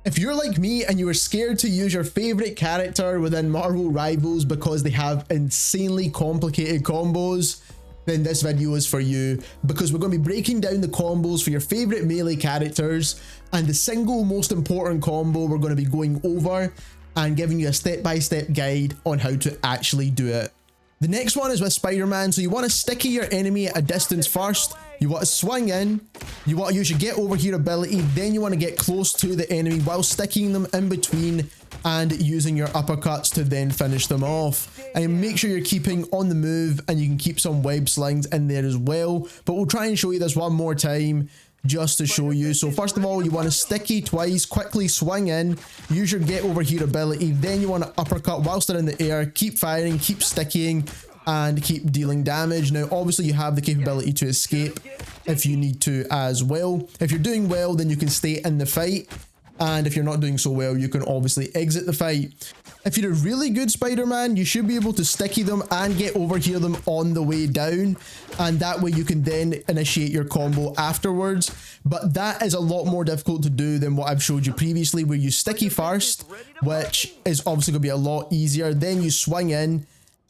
If you're like me and you were scared to use your favorite character within Marvel Rivals because they have insanely complicated combos, then this video is for you, because we're going to be breaking down the combos for your favorite melee characters, and the single most important combo we're going to be going over and giving you a step-by-step guide on how to actually do it. The next one is with Spider-Man. So you want to sticky your enemy at a distance first. You want to swing in, you want to use your get over here ability, then you want to get close to the enemy while sticking them in between and using your uppercuts to then finish them off. And make sure you're keeping on the move, and you can keep some web slings in there as well, but we'll try and show you this one more time just to show you. So first of all, you want to sticky twice, quickly swing in, use your get over here ability, then you want to uppercut whilst they're in the air, keep firing, keep sticking, and keep dealing damage. Now obviously you have the capability to escape if you need to as well. If you're doing well, then you can stay in the fight, and if you're not doing so well, you can obviously exit the fight. If you're a really good Spider-Man, you should be able to sticky them and get over here them on the way down, and that way you can then initiate your combo afterwards. But that is a lot more difficult to do than what I've showed you previously, where you sticky first, which is obviously going to be a lot easier, then you swing in,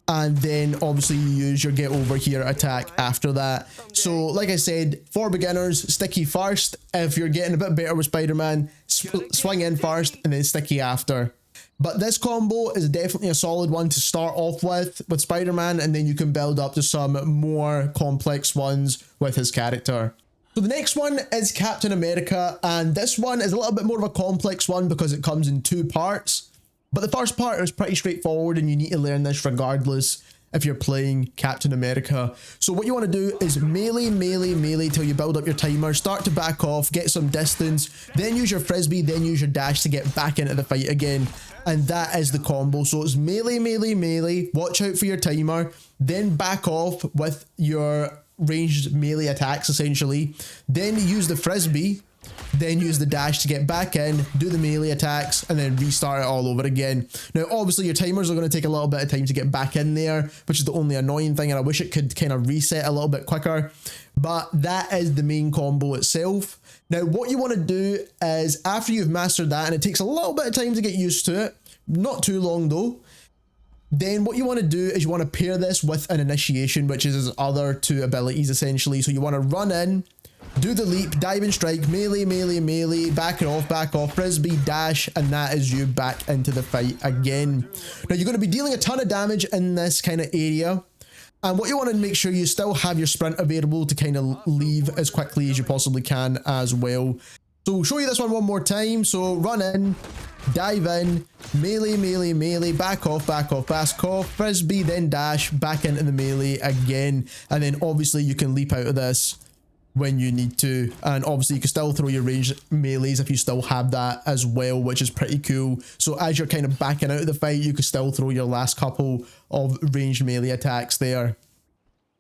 and then obviously you use your get over here attack after that. So like I said, for beginners, sticky first. If you're getting a bit better with Spider-Man, swing in first and then sticky after. But this combo is definitely a solid one to start off with Spider-Man, and then you can build up to some more complex ones with his character. So the next one is Captain America, and this one is a little bit more of a complex one because it comes in two parts. But the first part is pretty straightforward, and you need to learn this regardless if you're playing Captain America. So what you want to do is melee till you build up your timer, start to back off, get some distance, then use your frisbee, then use your dash to get back into the fight again. And that is the combo. So it's melee, watch out for your timer, then back off with your ranged melee attacks essentially, then use the frisbee, then use the dash to get back in, do the melee attacks, and then restart it all over again. Now obviously your timers are going to take a little bit of time to get back in there, which is the only annoying thing, and I wish it could kind of reset a little bit quicker, but that is the main combo itself. Now what you want to do is, after you've mastered that, and it takes a little bit of time to get used to it, not too long though, then what you want to do is you want to pair this with an initiation, which is his other two abilities essentially. So you want to run in, do the leap, dive and strike, melee, back off, frisbee, dash, and that is you back into the fight again. Now you're going to be dealing a ton of damage in this kind of area, and what you want to make sure you still have your sprint available to kind of leave as quickly as you possibly can as well. So we'll show you this one more time. So run in, dive in, melee, back off, frisbee, then dash, back into the melee again, and then obviously you can leap out of this when you need to, and obviously you can still throw your ranged melees if you still have that as well, which is pretty cool. So as you're kind of backing out of the fight, you can still throw your last couple of ranged melee attacks there.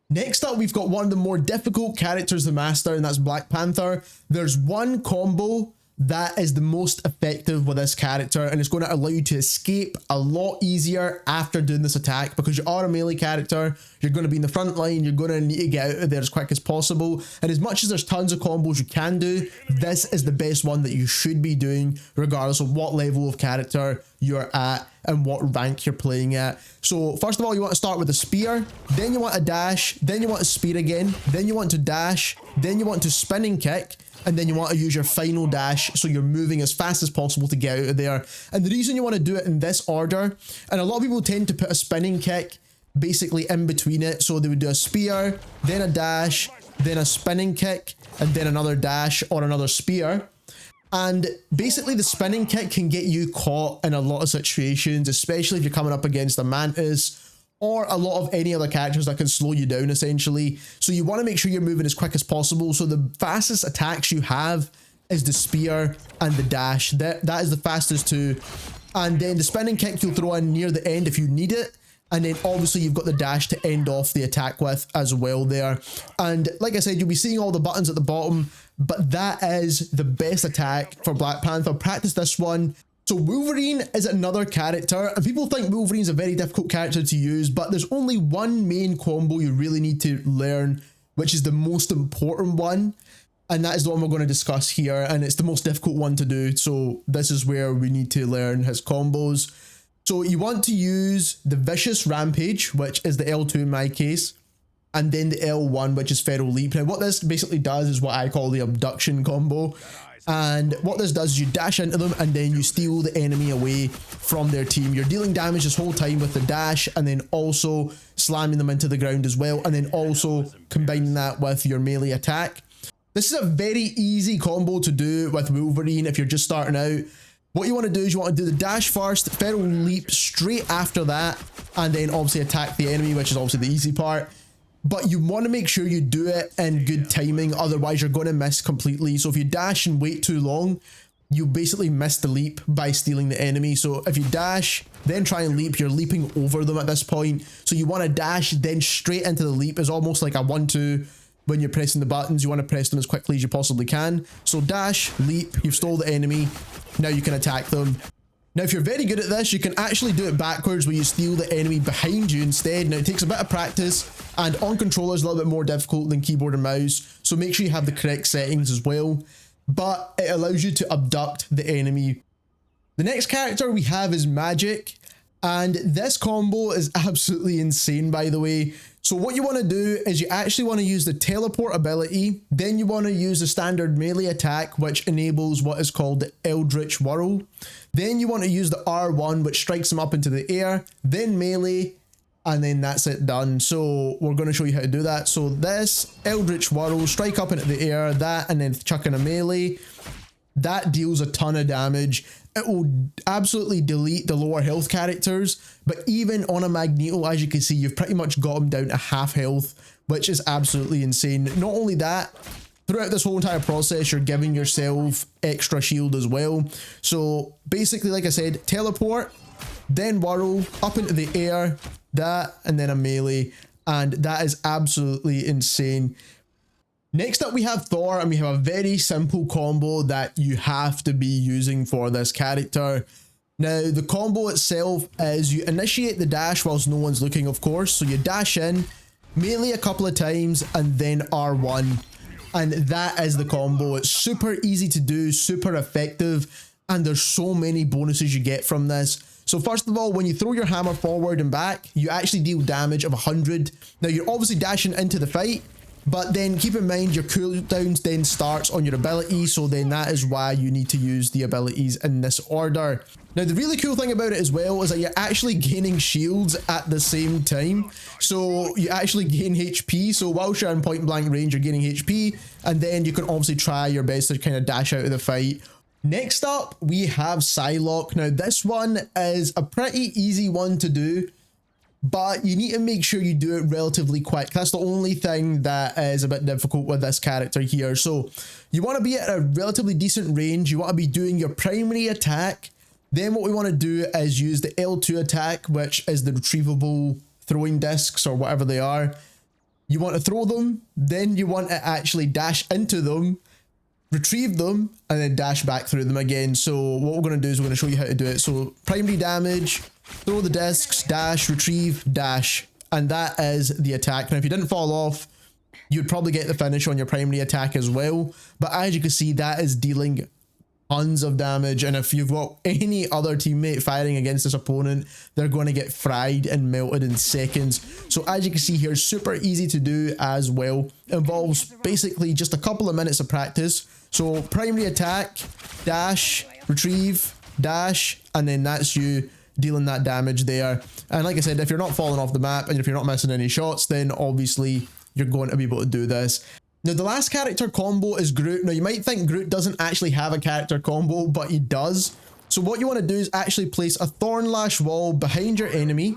Next up, we've got one of the more difficult characters to master, and that's Black Panther. There's one combo that is the most effective with this character, and it's going to allow you to escape a lot easier after doing this attack, because you are a melee character, you're going to be in the front line, you're going to need to get out of there as quick as possible, and as much as there's tons of combos you can do, this is the best one that you should be doing regardless of what level of character you're at and what rank you're playing at. So first of all, you want to start with a spear, then you want a dash, then you want a spear again, then you want to dash, then you want to spinning kick, and then you want to use your final dash, so you're moving as fast as possible to get out of there. And the reason you want to do it in this order, and a lot of people tend to put a spinning kick basically in between it, so they would do a spear, then a dash, then a spinning kick, and then another dash or another spear. And basically the spinning kick can get you caught in a lot of situations, especially if you're coming up against a Mantis or a lot of any other characters that can slow you down essentially. So you want to make sure you're moving as quick as possible. So the fastest attacks you have is the spear and the dash. That is the fastest two. And then the spinning kick you'll throw in near the end if you need it. And then obviously you've got the dash to end off the attack with as well there. And like I said, you'll be seeing all the buttons at the bottom, but that is the best attack for Black Panther. Practice this one. So Wolverine is another character, and people think Wolverine's a very difficult character to use, but there's only one main combo you really need to learn, which is the most important one. And that is the one we're going to discuss here, and it's the most difficult one to do, so this is where we need to learn his combos. So you want to use the Vicious Rampage, which is the L2 in my case, and then the L1, which is Feral Leap. Now what this basically does is what I call the abduction combo, and what this does is you dash into them and then you steal the enemy away from their team. You're dealing damage this whole time with the dash, and then also slamming them into the ground as well, and then also combining that with your melee attack. This is a very easy combo to do with Wolverine if you're just starting out. What you want to do is you want to do the dash first, Feral Leap straight after that, and then obviously attack the enemy, which is obviously the easy part. But you want to make sure you do it in good timing, otherwise you're going to miss completely. So if you dash and wait too long, you basically miss the leap by stealing the enemy. So if you dash, then try and leap, you're leaping over them at this point. So you want to dash, then straight into the leap. It's almost like a 1-2. When you're pressing the buttons, you want to press them as quickly as you possibly can. So dash, leap, you've stole the enemy, now you can attack them. Now if you're very good at this, you can actually do it backwards where you steal the enemy behind you instead. Now it takes a bit of practice, and on controller is a little bit more difficult than keyboard and mouse, so make sure you have the correct settings as well. But it allows you to abduct the enemy. The next character we have is Magik, and this combo is absolutely insane, by the way. So what you want to do is you actually want to use the teleport ability, then you want to use the standard melee attack, which enables what is called the Eldritch Whirl. Then you want to use the R1, which strikes them up into the air, then melee, and then that's it done. So we're going to show you how to do that. So this Eldritch Whirl, strike up into the air, that, and then chuck in a melee. That deals a ton of damage. It will absolutely delete the lower health characters, but even on a Magneto, as you can see, you've pretty much got him down to half health, which is absolutely insane. Not only that, throughout this whole entire process, you're giving yourself extra shield as well. So basically, like I said, teleport, then whirl, up into the air, that, and then a melee, and that is absolutely insane. Next up we have Thor, and we have a very simple combo that you have to be using for this character. Now the combo itself is you initiate the dash whilst no one's looking, of course, so you dash in, melee a couple of times, and then R1, and that is the combo. It's super easy to do, super effective, and there's so many bonuses you get from this. So first of all, when you throw your hammer forward and back, you actually deal damage of 100. Now you're obviously dashing into the fight, but then keep in mind your cooldowns then starts on your ability, so then that is why you need to use the abilities in this order. Now the really cool thing about it as well is that you're actually gaining shields at the same time. So you actually gain HP, so whilst you're in point blank range you're gaining HP, and then you can obviously try your best to kind of dash out of the fight. Next up we have Psylocke. Now this one is a pretty easy one to do, but you need to make sure you do it relatively quick. That's the only thing that is a bit difficult with this character here. So you want to be at a relatively decent range. You want to be doing your primary attack. Then what we want to do is use the L2 attack, which is the retrievable throwing discs or whatever they are. You want to throw them, then you want to actually dash into them, retrieve them, and then dash back through them again. So what we're going to do is we're going to show you how to do it. So primary damage, throw the discs, dash, retrieve, dash, and that is the attack. Now if you didn't fall off, you'd probably get the finish on your primary attack as well, but as you can see, that is dealing tons of damage, and if you've got any other teammate firing against this opponent, they're going to get fried and melted in seconds. So as you can see here, super easy to do as well. Involves basically just a couple of minutes of practice. So primary attack, dash, retrieve, dash, and then that's you dealing that damage there. And like I said, if you're not falling off the map and if you're not missing any shots, then obviously you're going to be able to do this. Now the last character combo is Groot. Now you might think Groot doesn't actually have a character combo, but he does. So what you want to do is actually place a Thorn Lash wall behind your enemy,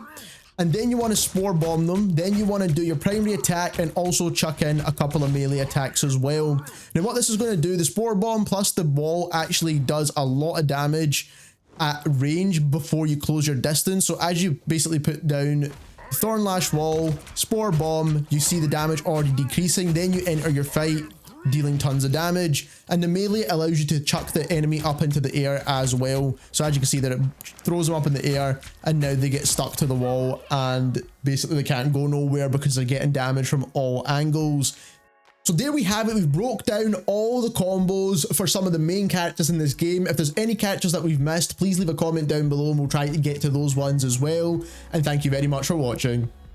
and then you want to Spore Bomb them. Then you want to do your primary attack and also chuck in a couple of melee attacks as well. Now what this is going to do, the Spore Bomb plus the wall actually does a lot of damage at range before you close your distance. So as you basically put down Thorn Lash wall, Spore Bomb, you see the damage already decreasing, then you enter your fight dealing tons of damage, and the melee allows you to chuck the enemy up into the air as well. So as you can see that it throws them up in the air, and now they get stuck to the wall and basically they can't go nowhere because they're getting damage from all angles. So there we have it. We've broke down all the combos for some of the main characters in this game. If there's any characters that we've missed, please leave a comment down below and we'll try to get to those ones as well. And thank you very much for watching.